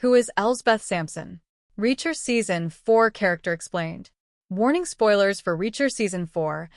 Who is Elsbeth Sampson? Reacher Season 4 character explained. Warning: spoilers for Reacher Season 4.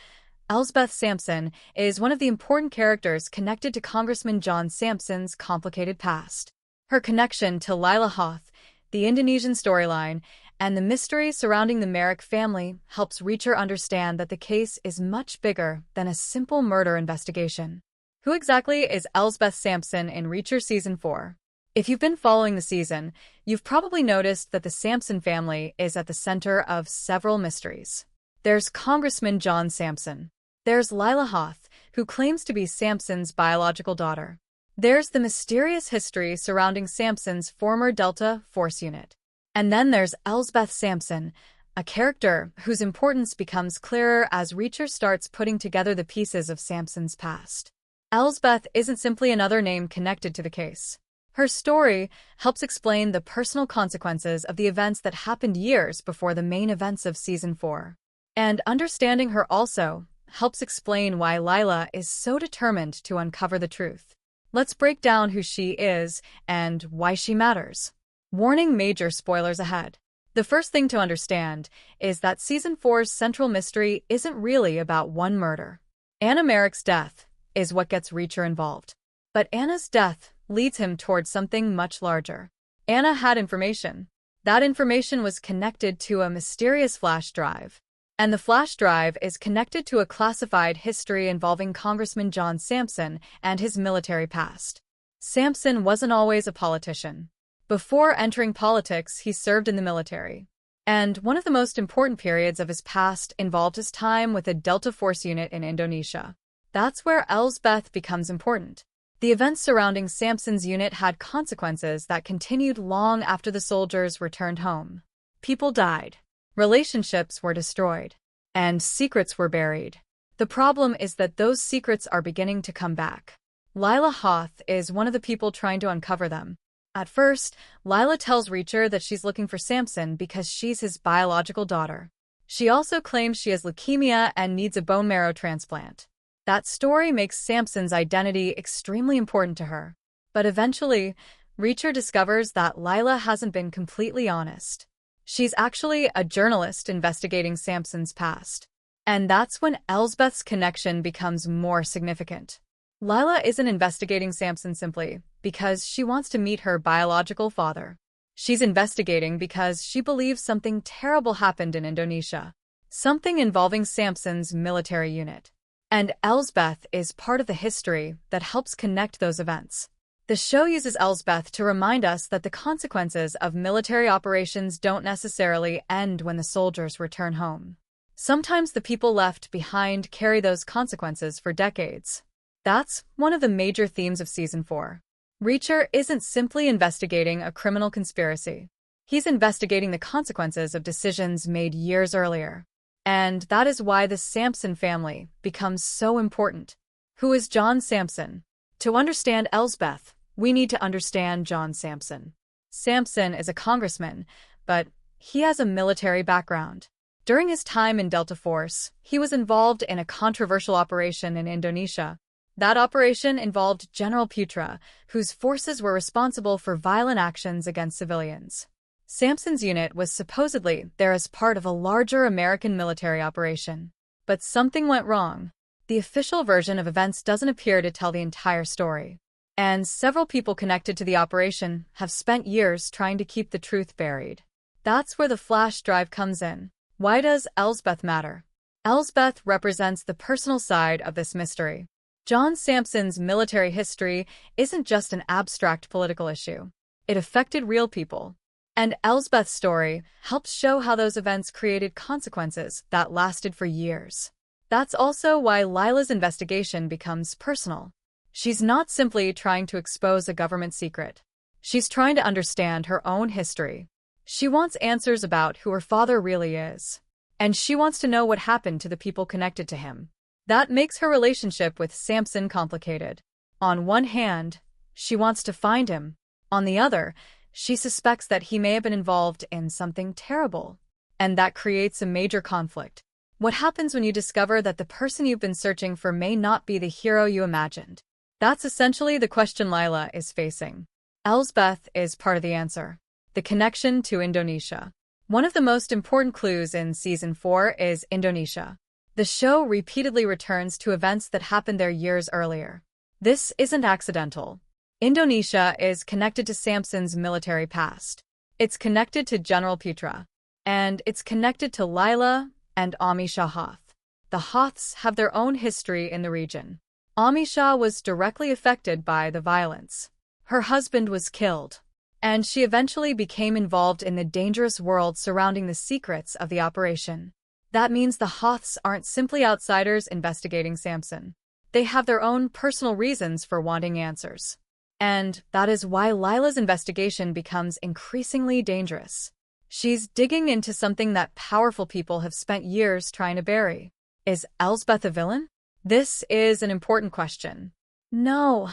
Elsbeth Sampson is one of the important characters connected to Congressman John Sampson's complicated past. Her connection to Lila Hoth, the Indonesian storyline, and the mystery surrounding the Merrick family helps Reacher understand that the case is much bigger than a simple murder investigation. Who exactly is Elsbeth Sampson in Reacher Season 4? If you've been following the season, you've probably noticed that the Sampson family is at the center of several mysteries. There's Congressman John Sampson. There's Lila Hoth, who claims to be Sampson's biological daughter. There's the mysterious history surrounding Sampson's former Delta Force unit. And then there's Elsbeth Sampson, a character whose importance becomes clearer as Reacher starts putting together the pieces of Sampson's past. Elsbeth isn't simply another name connected to the case. Her story helps explain the personal consequences of the events that happened years before the main events of Season 4. And understanding her also helps explain why Lila is so determined to uncover the truth. Let's break down who she is and why she matters. Warning: major spoilers ahead. The first thing to understand is that Season 4's central mystery isn't really about one murder. Anna Merrick's death is what gets Reacher involved. But Anna's death leads him towards something much larger. Anna had information. That information was connected to a mysterious flash drive. And the flash drive is connected to a classified history involving Congressman John Sampson and his military past. Sampson wasn't always a politician. Before entering politics, he served in the military. And one of the most important periods of his past involved his time with a Delta Force unit in Indonesia. That's where Elsbeth becomes important. The events surrounding Sampson's unit had consequences that continued long after the soldiers returned home. People died, relationships were destroyed, and secrets were buried. The problem is that those secrets are beginning to come back. Lila Hoth is one of the people trying to uncover them. At first, Lila tells Reacher that she's looking for Sampson because she's his biological daughter. She also claims she has leukemia and needs a bone marrow transplant. That story makes Sampson's identity extremely important to her. But eventually, Reacher discovers that Lila hasn't been completely honest. She's actually a journalist investigating Sampson's past. And that's when Elsbeth's connection becomes more significant. Lila isn't investigating Sampson simply because she wants to meet her biological father. She's investigating because she believes something terrible happened in Indonesia. Something involving Sampson's military unit. And Elsbeth is part of the history that helps connect those events. The show uses Elsbeth to remind us that the consequences of military operations don't necessarily end when the soldiers return home. Sometimes the people left behind carry those consequences for decades. That's one of the major themes of Season 4. Reacher isn't simply investigating a criminal conspiracy. He's investigating the consequences of decisions made years earlier. And that is why the Sampson family becomes so important. Who is John Sampson? To understand Elsbeth, we need to understand John Sampson. Sampson is a congressman, but he has a military background. During his time in Delta Force, he was involved in a controversial operation in Indonesia. That operation involved General Putra, whose forces were responsible for violent actions against civilians. Sampson's unit was supposedly there as part of a larger American military operation. But something went wrong. The official version of events doesn't appear to tell the entire story. And several people connected to the operation have spent years trying to keep the truth buried. That's where the flash drive comes in. Why does Elsbeth matter? Elsbeth represents the personal side of this mystery. John Sampson's military history isn't just an abstract political issue. It affected real people. And Elsbeth's story helps show how those events created consequences that lasted for years. That's also why Lila's investigation becomes personal. She's not simply trying to expose a government secret. She's trying to understand her own history. She wants answers about who her father really is. And she wants to know what happened to the people connected to him. That makes her relationship with Sampson complicated. On one hand, she wants to find him. On the other, she suspects that he may have been involved in something terrible. And that creates a major conflict. What happens when you discover that the person you've been searching for may not be the hero you imagined? That's essentially the question Lila is facing. Elsbeth is part of the answer. The connection to Indonesia. One of the most important clues in Season 4 is Indonesia. The show repeatedly returns to events that happened there years earlier. This isn't accidental. Indonesia is connected to Sampson's military past. It's connected to General Putra. And it's connected to Lila and Amisha Hoth. The Hoths have their own history in the region. Amisha was directly affected by the violence. Her husband was killed, and she eventually became involved in the dangerous world surrounding the secrets of the operation. That means the Hoths aren't simply outsiders investigating Sampson. They have their own personal reasons for wanting answers. And that is why Lila's investigation becomes increasingly dangerous. She's digging into something that powerful people have spent years trying to bury. Is Elsbeth a villain? This is an important question. No,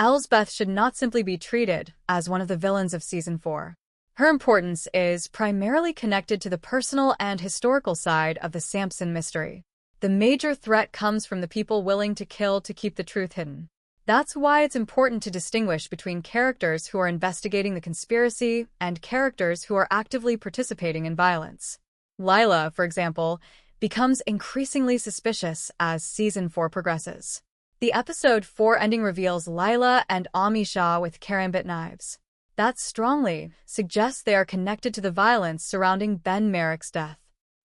Elsbeth should not simply be treated as one of the villains of Season 4. Her importance is primarily connected to the personal and historical side of the Sampson mystery. The major threat comes from the people willing to kill to keep the truth hidden. That's why it's important to distinguish between characters who are investigating the conspiracy and characters who are actively participating in violence. Lila, for example, becomes increasingly suspicious as Season 4 progresses. The episode 4 ending reveals Lila and Amisha with karambit knives. That strongly suggests they are connected to the violence surrounding Ben Merrick's death.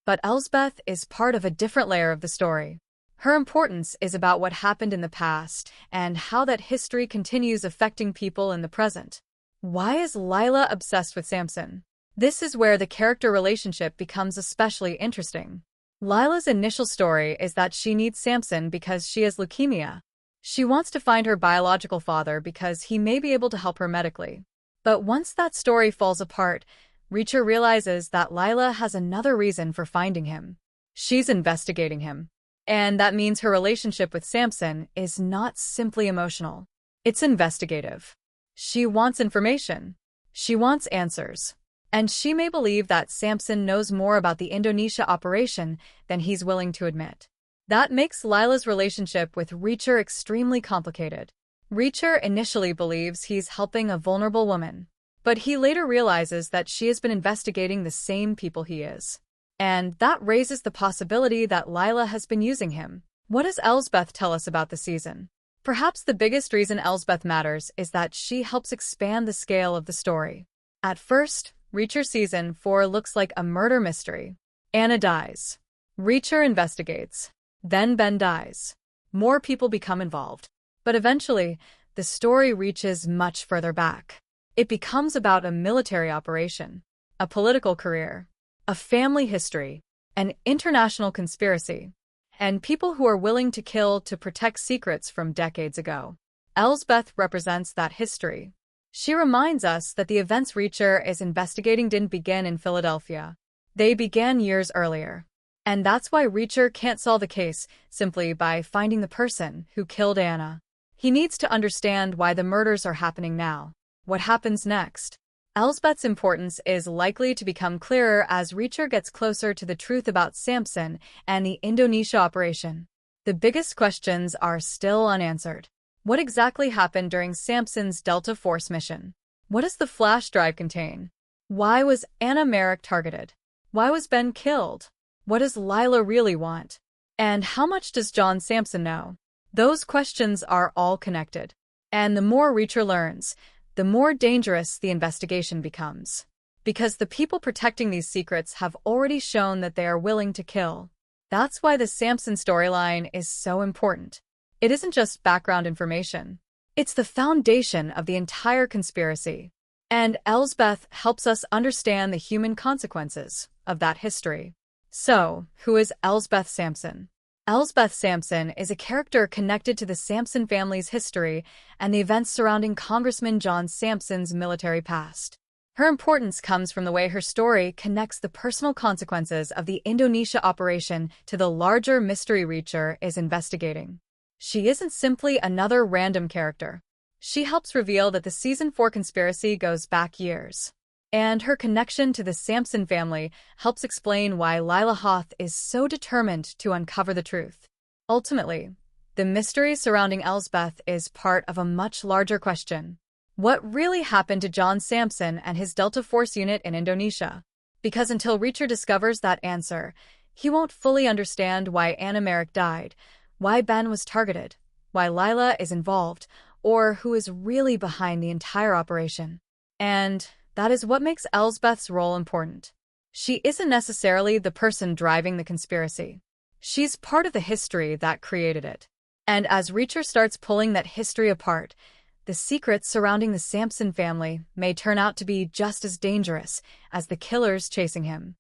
But Elsbeth is part of a different layer of the story. Her importance is about what happened in the past and how that history continues affecting people in the present. Why is Lila obsessed with Sampson? This is where the character relationship becomes especially interesting. Lila's initial story is that she needs Sampson because she has leukemia. She wants to find her biological father because he may be able to help her medically. But once that story falls apart, Reacher realizes that Lila has another reason for finding him. She's investigating him. And that means her relationship with Sampson is not simply emotional. It's investigative. She wants information. She wants answers. And she may believe that Sampson knows more about the Indonesia operation than he's willing to admit. That makes Lila's relationship with Reacher extremely complicated. Reacher initially believes he's helping a vulnerable woman, but he later realizes that she has been investigating the same people he is. And that raises the possibility that Lila has been using him. What does Elsbeth tell us about the season? Perhaps the biggest reason Elsbeth matters is that she helps expand the scale of the story. At first, Reacher Season 4 looks like a murder mystery. Anna dies. Reacher investigates. Then Ben dies. More people become involved. But eventually, the story reaches much further back. It becomes about a military operation, a political career, a family history, an international conspiracy, and people who are willing to kill to protect secrets from decades ago. Elsbeth represents that history. She reminds us that the events Reacher is investigating didn't begin in Philadelphia. They began years earlier. And that's why Reacher can't solve the case simply by finding the person who killed Anna. He needs to understand why the murders are happening now. What happens next? Elsbeth's importance is likely to become clearer as Reacher gets closer to the truth about Sampson and the Indonesia operation. The biggest questions are still unanswered. What exactly happened during Sampson's Delta Force mission? What does the flash drive contain? Why was Anna Merrick targeted? Why was Ben killed? What does Lila really want? And how much does John Sampson know? Those questions are all connected. And the more Reacher learns, the more dangerous the investigation becomes. Because the people protecting these secrets have already shown that they are willing to kill. That's why the Sampson storyline is so important. It isn't just background information. It's the foundation of the entire conspiracy. And Elsbeth helps us understand the human consequences of that history. So, who is Elsbeth Sampson? Elsbeth Sampson is a character connected to the Sampson family's history and the events surrounding Congressman John Sampson's military past. Her importance comes from the way her story connects the personal consequences of the Indonesia operation to the larger mystery Reacher is investigating. She isn't simply another random character. She helps reveal that the Season 4 conspiracy goes back years. And her connection to the Sampson family helps explain why Lila Hoth is so determined to uncover the truth. Ultimately, the mystery surrounding Elsbeth is part of a much larger question. What really happened to John Sampson and his Delta Force unit in Indonesia? Because until Reacher discovers that answer, he won't fully understand why Anna Merrick died, why Ben was targeted, why Lila is involved, or who is really behind the entire operation. And that is what makes Elsbeth's role important. She isn't necessarily the person driving the conspiracy. She's part of the history that created it. And as Reacher starts pulling that history apart, the secrets surrounding the Sampson family may turn out to be just as dangerous as the killers chasing him.